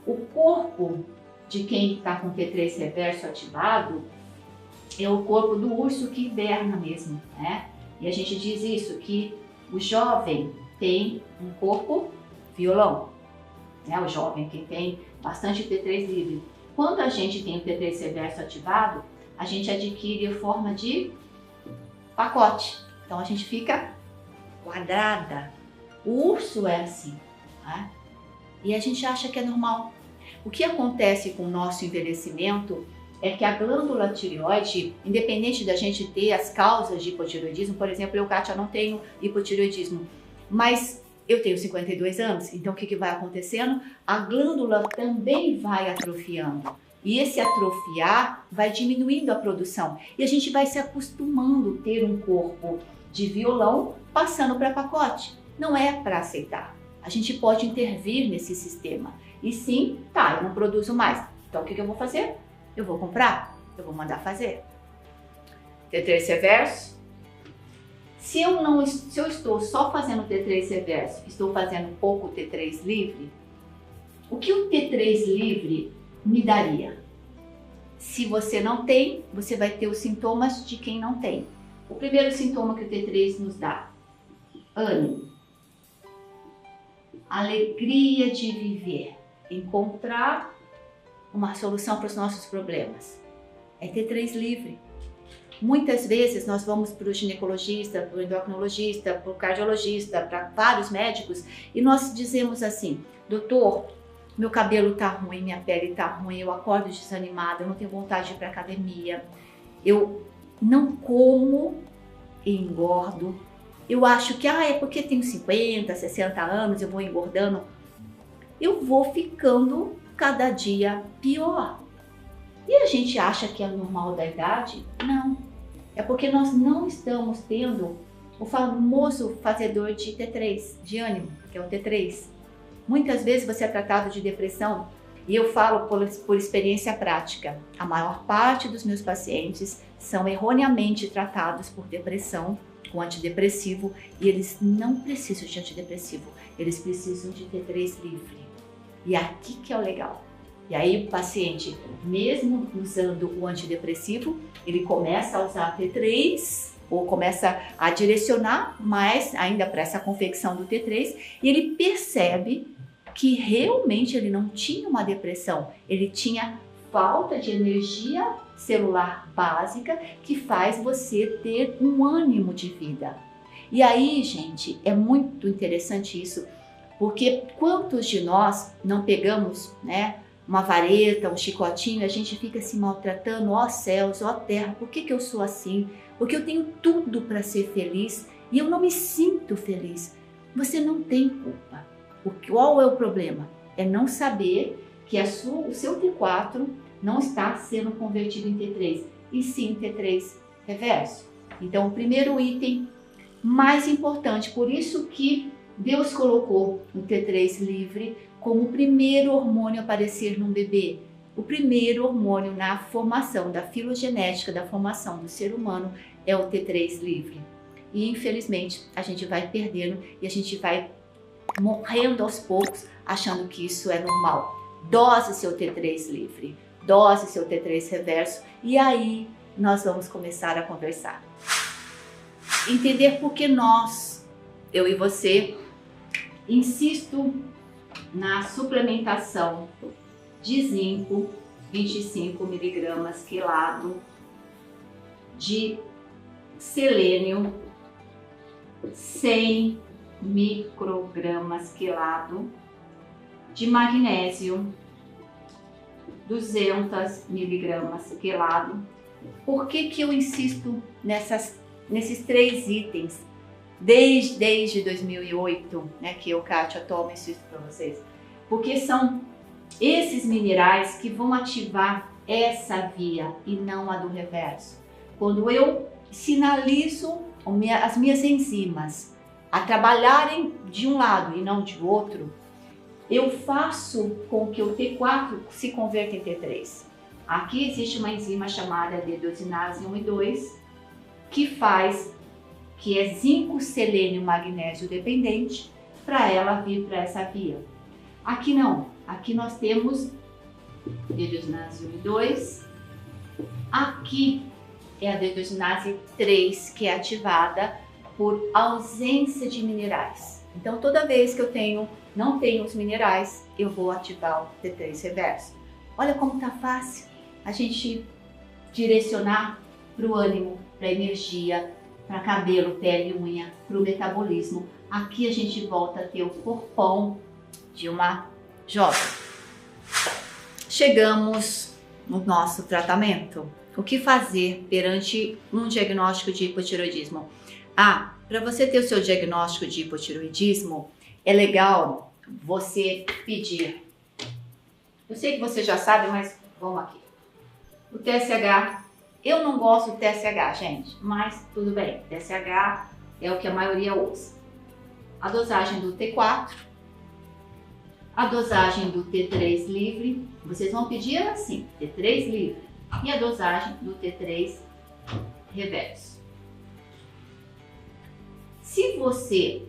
A: O corpo de quem está com T3 reverso ativado é o corpo do urso que hiberna mesmo, né? E a gente diz isso, que o jovem tem um corpo violão, né? O jovem que tem bastante T3 livre. Quando a gente tem o T3 reverso ativado, a gente adquire a forma de pacote. Então a gente fica quadrada. O urso é assim, né? E a gente acha que é normal. O que acontece com o nosso envelhecimento é que a glândula tireoide, independente da gente ter as causas de hipotireoidismo, por exemplo, eu, Kátia, não tenho hipotireoidismo, mas eu tenho 52 anos, então o que vai acontecendo? A glândula também vai atrofiando. E esse atrofiar vai diminuindo a produção. E a gente vai se acostumando a ter um corpo de violão passando para pacote. Não é para aceitar. A gente pode intervir nesse sistema. E sim, tá, eu não produzo mais. Então o que eu vou fazer? Eu vou comprar, eu vou mandar fazer. T3 reverso. Se eu estou só fazendo T3 reverso, estou fazendo pouco T3 livre, o que o T3 livre me daria? Se você não tem, você vai ter os sintomas de quem não tem. O primeiro sintoma que o T3 nos dá: ânimo, alegria de viver, encontrar uma solução para os nossos problemas. É T3 livre. Muitas vezes nós vamos para o ginecologista, para o endocrinologista, para o cardiologista, para vários médicos e nós dizemos assim: doutor, meu cabelo tá ruim, minha pele tá ruim, eu acordo desanimada, eu não tenho vontade de ir para academia, eu não como e engordo, eu acho que é porque tenho 50, 60 anos, eu vou engordando, eu vou ficando cada dia pior. E a gente acha que é normal da idade? Não. É porque nós não estamos tendo o famoso fazedor de T3, de ânimo, que é o T3. Muitas vezes você é tratado de depressão e eu falo por experiência prática. A maior parte dos meus pacientes são erroneamente tratados por depressão com antidepressivo e eles não precisam de antidepressivo, eles precisam de T3 livre. E aqui que é o legal. E aí o paciente, mesmo usando o antidepressivo, ele começa a usar T3 ou começa a direcionar mais ainda para essa confecção do T3 e ele percebe que realmente ele não tinha uma depressão, ele tinha falta de energia celular básica que faz você ter um ânimo de vida. E aí, gente, é muito interessante isso, porque quantos de nós não pegamos, né, uma vareta, um chicotinho, a gente fica se maltratando, ó céus, ó terra, por que eu sou assim? Porque eu tenho tudo para ser feliz e eu não me sinto feliz. Você não tem culpa. Qual é o problema? É não saber que o seu T4 não está sendo convertido em T3, e sim T3 reverso. Então, o primeiro item mais importante, por isso que Deus colocou o T3 livre como o primeiro hormônio a aparecer num bebê, o primeiro hormônio na formação da filogenética, da formação do ser humano é o T3 livre. E infelizmente a gente vai perdendo e a gente vai morrendo aos poucos achando que isso é normal. Dose seu T3 livre, dose seu T3 reverso e aí nós vamos começar a conversar. Entender por que nós, eu e você, insisto na suplementação de zinco, 25 miligramas quelado, de selênio, 100 microgramas quelado, de magnésio, 200 miligramas quelado. Por que eu insisto nesses 3 itens? Desde 2008, né, que eu, Kátia, tomo isso para vocês. Porque são esses minerais que vão ativar essa via e não a do reverso. Quando eu sinalizo as minhas enzimas a trabalharem de um lado e não de outro, eu faço com que o T4 se converta em T3. Aqui existe uma enzima chamada D-deoxinase 1 e 2, que é zinco, selênio, magnésio dependente, para ela vir para essa via. Aqui não, aqui nós temos D-deoxinase 1 e 2, aqui é a D-deoxinase 3, que é ativada por ausência de minerais. Então toda vez que eu não tenho os minerais, eu vou ativar o T3 reverso. Olha como tá fácil a gente direcionar para o ânimo, para a energia, para cabelo, pele, unha, para o metabolismo. Aqui a gente volta a ter o corpão de uma jovem. Chegamos no nosso tratamento. O que fazer perante um diagnóstico de hipotireoidismo? Para você ter o seu diagnóstico de hipotireoidismo, é legal você pedir. Eu sei que você já sabe, mas vamos aqui. O TSH, eu não gosto do TSH, gente, mas tudo bem. TSH é o que a maioria usa. A dosagem do T4, a dosagem do T3 livre, vocês vão pedir assim, T3 livre, e a dosagem do T3 reverso. Se você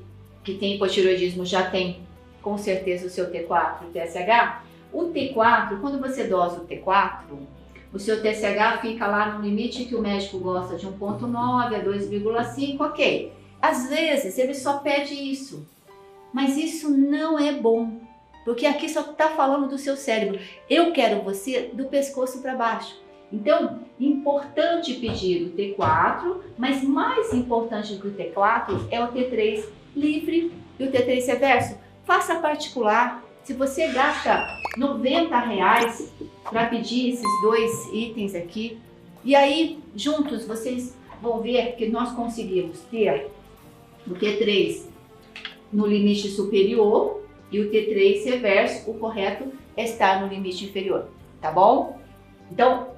A: que tem hipotireoidismo já tem com certeza o seu T4 e TSH, o T4, quando você dosa o T4, o seu TSH fica lá no limite que o médico gosta de 1,9 a 2,5, ok. Às vezes ele só pede isso, mas isso não é bom, porque aqui só está falando do seu cérebro. Eu quero você do pescoço para baixo. Então, importante pedir o T4, mas mais importante do que o T4 é o T3 livre e o T3 reverso. Faça particular. Se você gasta R$90 para pedir esses dois itens aqui, e aí juntos vocês vão ver que nós conseguimos ter o T3 no limite superior e o T3 reverso, o correto é estar no limite inferior, tá bom? Então,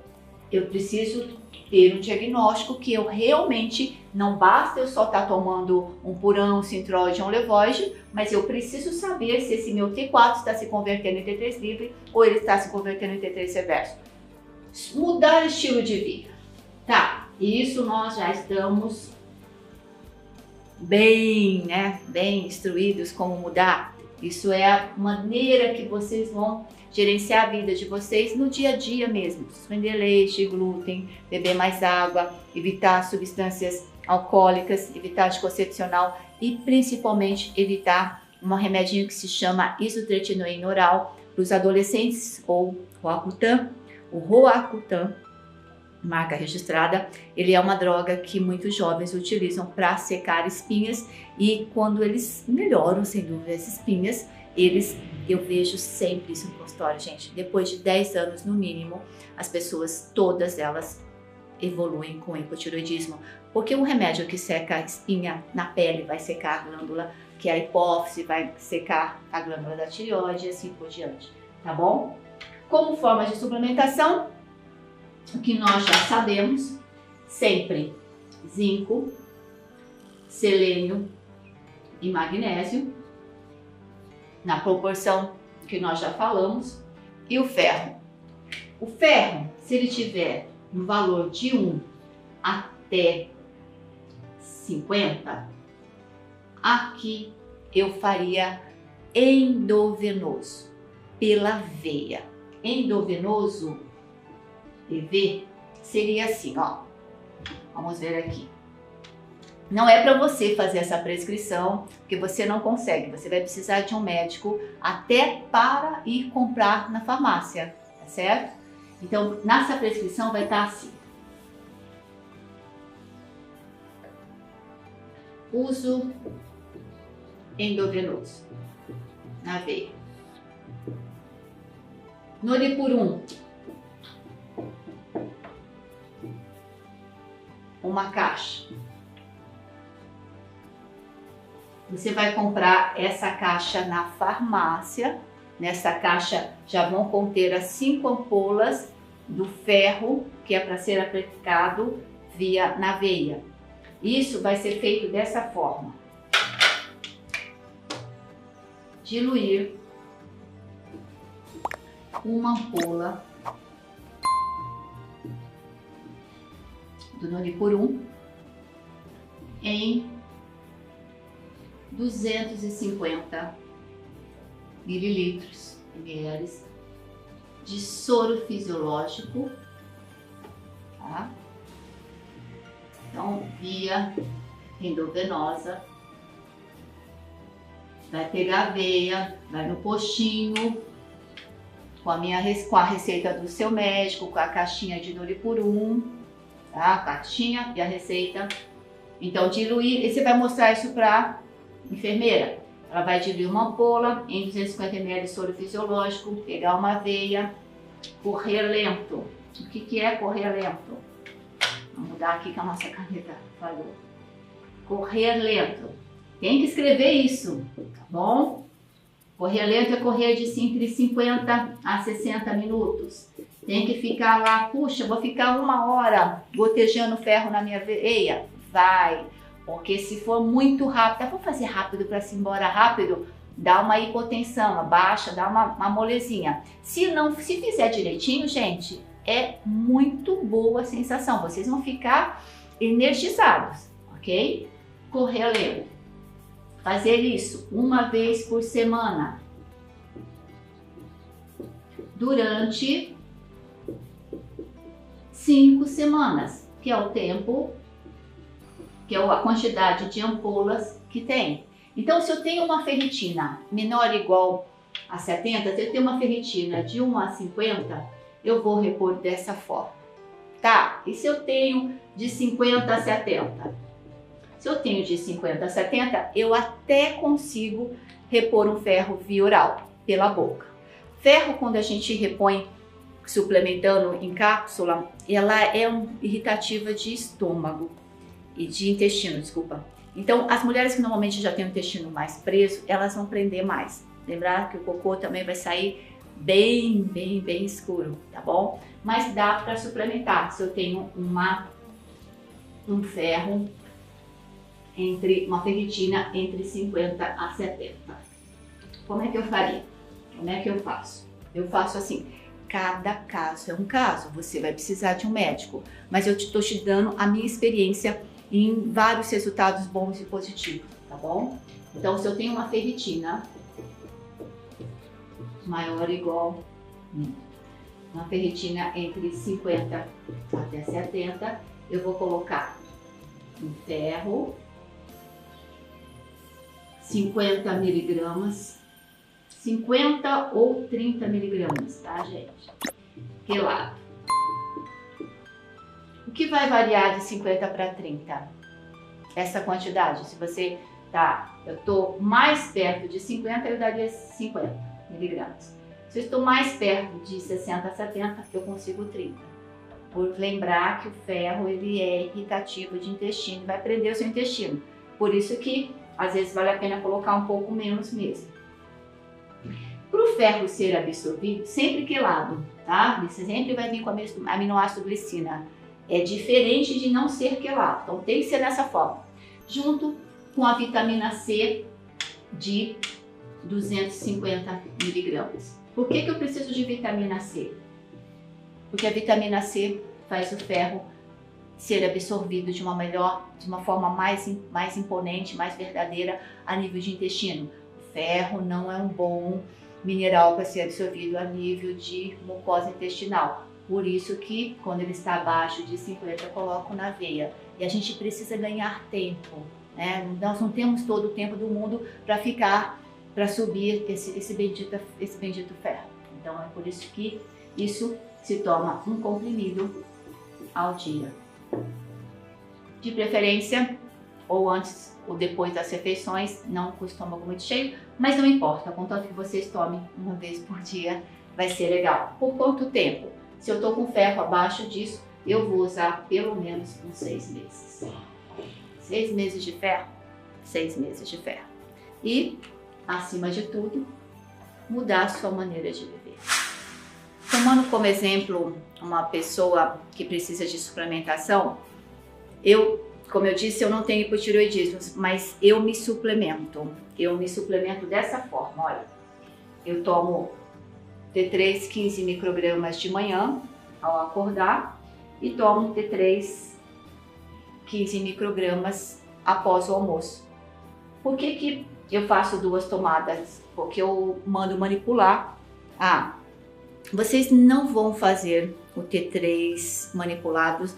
A: eu preciso ter um diagnóstico que eu realmente, não basta eu só estar tomando um Purão, um Synthroid, um Levoide, mas eu preciso saber se esse meu T4 está se convertendo em T3 livre ou ele está se convertendo em T3 reverso. Mudar o estilo de vida. Tá, isso nós já estamos bem, né? Bem instruídos como mudar. Isso é a maneira que vocês vão gerenciar a vida de vocês no dia a dia mesmo. Suspender leite, glúten, beber mais água, evitar substâncias alcoólicas, evitar anticoncepcional e principalmente evitar um remedinho que se chama isotretinoína oral para os adolescentes ou Roacutan. O Roacutan, marca registrada, ele é uma droga que muitos jovens utilizam para secar espinhas e quando eles melhoram, sem dúvida, as espinhas, eu vejo sempre isso no consultório, gente. Depois de 10 anos no mínimo, as pessoas, todas elas, evoluem com hipotireoidismo. Porque um remédio que seca a espinha na pele vai secar a glândula, que é a hipófise, vai secar a glândula da tireoide e assim por diante, tá bom? Como forma de suplementação, o que nós já sabemos, sempre zinco, selênio e magnésio, na proporção que nós já falamos, e o ferro. O ferro, se ele tiver no valor de 1 até 50, aqui eu faria endovenoso, pela veia. Endovenoso, PV, seria assim, ó. Vamos ver aqui. Não é para você fazer essa prescrição, porque você não consegue. Você vai precisar de um médico até para ir comprar na farmácia, tá certo? Então, nessa prescrição vai estar assim. Uso endovenoso na veia. Noripurum, uma caixa. Você vai comprar essa caixa na farmácia. Nessa caixa já vão conter as 5 ampolas do ferro que é para ser aplicado na veia. Isso vai ser feito dessa forma. Diluir uma ampola do Noripurum em 250 mililitros, ml, de soro fisiológico, tá? Então, via endovenosa, vai pegar a veia, vai no postinho, com a receita do seu médico, com a caixinha de Noripurum, tá? A caixinha e a receita. Então, diluir, e você vai mostrar isso para enfermeira. Ela vai diluir uma ampola em 250 ml de soro fisiológico, pegar uma veia, correr lento. O que é correr lento? Vamos mudar aqui que a nossa caneta falou. Correr lento. Tem que escrever isso. bom? Correr lento é correr de entre 50 a 60 minutos. Tem que ficar lá, puxa, vou ficar 1 hora gotejando ferro na minha veia. Vai, porque se for muito rápido, vou fazer rápido para se embora rápido, dá uma hipotensão, abaixa, dá uma molezinha. Se fizer direitinho, gente, é muito boa a sensação. Vocês vão ficar energizados, ok? Correr lento. Fazer isso 1 vez por semana. Durante 5 semanas, que é o tempo, que é a quantidade de ampolas que tem. Então, se eu tenho uma ferritina menor ou igual a 70, se eu tenho uma ferritina de 1 a 50, eu vou repor dessa forma, tá? E se eu tenho de 50 a 70? Se eu tenho de 50 a 70, eu até consigo repor um ferro via oral, pela boca. Ferro, quando a gente repõe suplementando em cápsula, ela é irritativa de estômago e de intestino, desculpa. Então, as mulheres que normalmente já têm o intestino mais preso, elas vão prender mais. Lembrar que o cocô também vai sair bem escuro, tá bom? Mas dá para suplementar se eu tenho um ferro uma ferritina entre 50 a 70. Como é que eu faria? Como é que eu faço? Eu faço assim, cada caso é um caso, você vai precisar de um médico, mas eu estou te dando a minha experiência em vários resultados bons e positivos, tá bom? Então, se eu tenho uma ferritina maior ou igual, uma ferritina entre 50 até 70, eu vou colocar um ferro, 50 miligramas, 50 ou 30 miligramas, tá, gente? Quelado. O que vai variar de 50 para 30? Essa quantidade. Se você eu estou mais perto de 50, eu daria 50 miligramas. Se eu estou mais perto de 60 a 70, eu consigo 30. Por lembrar que o ferro ele é irritativo de intestino, vai prender o seu intestino. Por isso que às vezes vale a pena colocar um pouco menos mesmo. Para o ferro ser absorvido, sempre quelado, tá? Você sempre vai vir com a aminoácido glicina. É diferente de não ser quelado, então tem que ser dessa forma. Junto com a vitamina C de 250 miligramas. Por que eu preciso de vitamina C? Porque a vitamina C faz o ferro ser absorvido de uma forma mais imponente, mais verdadeira a nível de intestino. O ferro não é um bom mineral para ser absorvido a nível de mucosa intestinal. Por isso que quando ele está abaixo de 50 eu coloco na veia. E a gente precisa ganhar tempo, né? Nós não temos todo o tempo do mundo para subir esse bendito ferro. Então é por isso que isso se toma um comprimido ao dia. De preferência, ou antes ou depois das refeições, não com o estômago muito cheio, mas não importa, contanto que vocês tomem 1 vez por dia, vai ser legal. Por quanto tempo? Se eu estou com ferro abaixo disso, eu vou usar pelo menos uns 6 meses. 6 meses de ferro, 6 meses de ferro. E, acima de tudo, mudar a sua maneira de viver. Tomando como exemplo uma pessoa que precisa de suplementação, como eu disse, eu não tenho hipotireoidismo, mas eu me suplemento. Eu me suplemento dessa forma, olha. Eu tomo T3 15 microgramas de manhã ao acordar e tomo T3 15 microgramas após o almoço. Por que eu faço 2 tomadas? Porque eu mando manipular. Vocês não vão fazer o T3 manipulados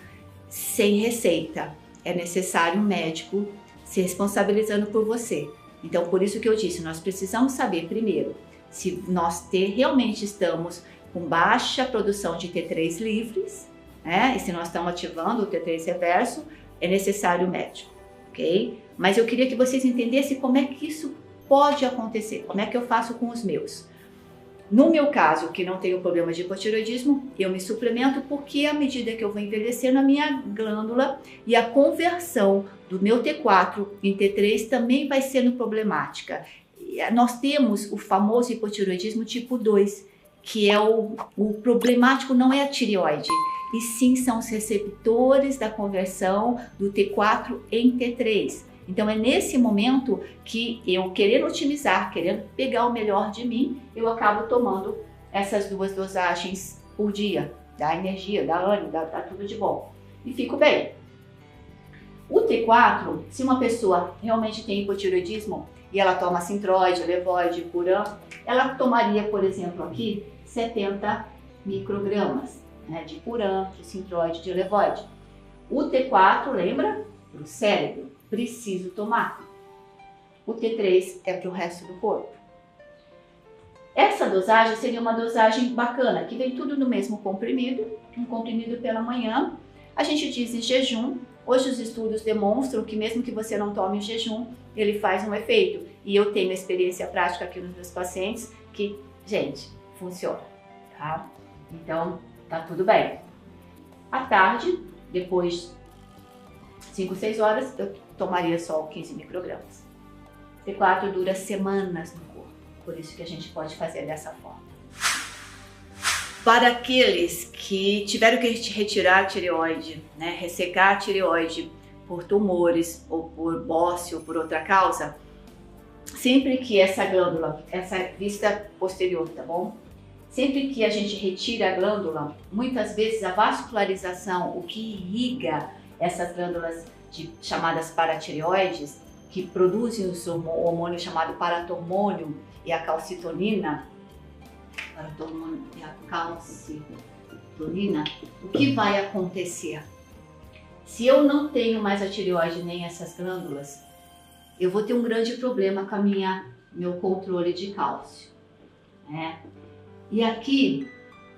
A: sem receita. É necessário um médico se responsabilizando por você. Então, por isso que eu disse, nós precisamos saber primeiro se nós realmente estamos com baixa produção de T3 livres, né? E se nós estamos ativando o T3 reverso, é necessário um médico, ok? Mas eu queria que vocês entendessem como é que isso pode acontecer, como é que eu faço com os meus. No meu caso, que não tenho problema de hipotireoidismo, eu me suplemento porque à medida que eu vou envelhecendo a minha glândula e a conversão do meu T4 em T3 também vai sendo problemática. nós temos o famoso hipotireoidismo tipo 2, que é o problemático não é a tireoide, e sim são os receptores da conversão do T4 em T3. Então é nesse momento que eu, querendo otimizar, querendo pegar o melhor de mim, eu acabo tomando essas 2 dosagens por dia. Dá energia, dá ânimo, dá tudo de bom. E fico bem. O T4, se uma pessoa realmente tem hipotireoidismo e ela toma Synthroid, Levoide, Puran, ela tomaria, por exemplo, aqui 70 microgramas, né, de Puran, de Synthroid, de Levoide. O T4, lembra? Para o cérebro, preciso tomar. O T3 é para o resto do corpo. Essa dosagem seria uma dosagem bacana, que vem tudo no mesmo comprimido, um comprimido pela manhã. A gente diz em jejum. Hoje os estudos demonstram que mesmo que você não tome em jejum, ele faz um efeito. E eu tenho experiência prática aqui nos meus pacientes que, gente, funciona, tá? Então, tá tudo bem. À tarde, depois 5, 6 horas, eu tomaria só 15 microgramas. T4 dura semanas no corpo, por isso que a gente pode fazer dessa forma. Para aqueles que tiveram que retirar a tireoide, né, ressecar a tireoide por tumores ou por bócio ou por outra causa, sempre que essa glândula, essa vista posterior, tá bom? Sempre que a gente retira a glândula, muitas vezes a vascularização, o que irriga essas glândulas chamadas paratireoides, que produzem o hormônio chamado paratormônio e a calcitonina, o que vai acontecer? Se eu não tenho mais a tireoide nem essas glândulas, eu vou ter um grande problema com meu controle de cálcio, né? E aqui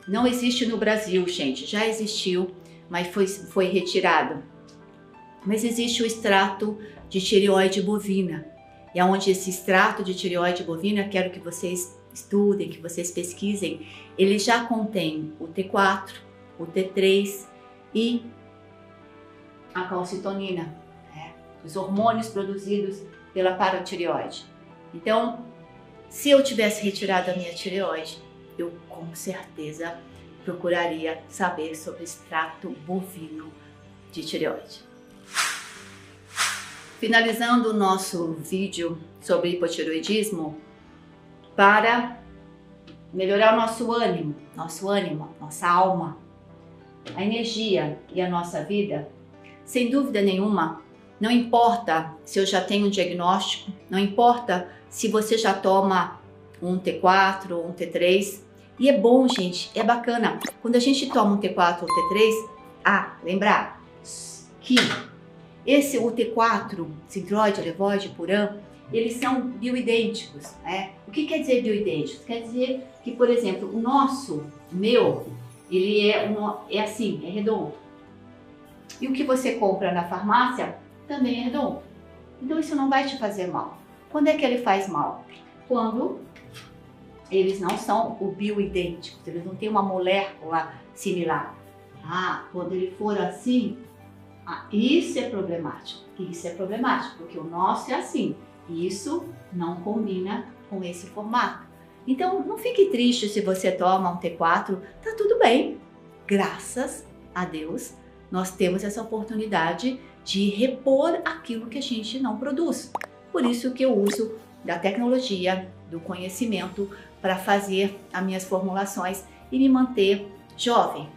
A: não existe no Brasil, gente, já existiu, mas foi retirado. Mas existe o extrato de tireoide bovina, e onde esse extrato de tireoide bovina, quero que vocês estudem, que vocês pesquisem, ele já contém o T4, o T3 e a calcitonina, né? Os hormônios produzidos pela paratireoide. Então, se eu tivesse retirado a minha tireoide, eu com certeza procuraria saber sobre o extrato bovino de tireoide. Finalizando o nosso vídeo sobre hipotireoidismo, para melhorar o nosso ânimo, nossa alma, a energia e a nossa vida, sem dúvida nenhuma, não importa se eu já tenho um diagnóstico, não importa se você já toma um T4 ou um T3, e é bom, gente, é bacana, quando a gente toma um T4 ou T3, lembrar que o T4, Synthroid, Levoide, Puran, eles são bioidênticos, né? O que quer dizer bioidênticos? Quer dizer que, por exemplo, o meu, ele é assim, é redondo. E o que você compra na farmácia também é redondo. Então isso não vai te fazer mal. Quando é que ele faz mal? Quando eles não são bioidênticos, eles não têm uma molécula similar. Quando ele for assim, isso é problemático. Isso é problemático, porque o nosso é assim. Isso não combina com esse formato. Então, não fique triste se você toma um T4, tá tudo bem. Graças a Deus, nós temos essa oportunidade de repor aquilo que a gente não produz. Por isso que eu uso da tecnologia, do conhecimento para fazer as minhas formulações e me manter jovem.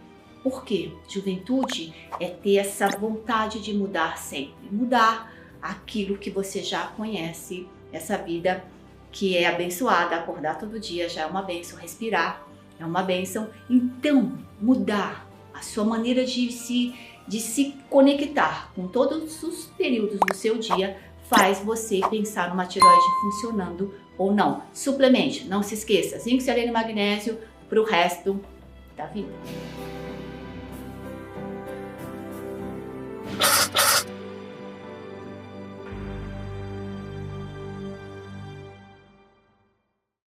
A: Por quê? Juventude é ter essa vontade de mudar sempre, mudar aquilo que você já conhece, essa vida que é abençoada, acordar todo dia já é uma bênção, respirar é uma bênção. Então, mudar a sua maneira de se conectar com todos os períodos do seu dia faz você pensar numa tireoide funcionando ou não. Suplemente, não se esqueça, zinco, selênio e magnésio para o resto da vida.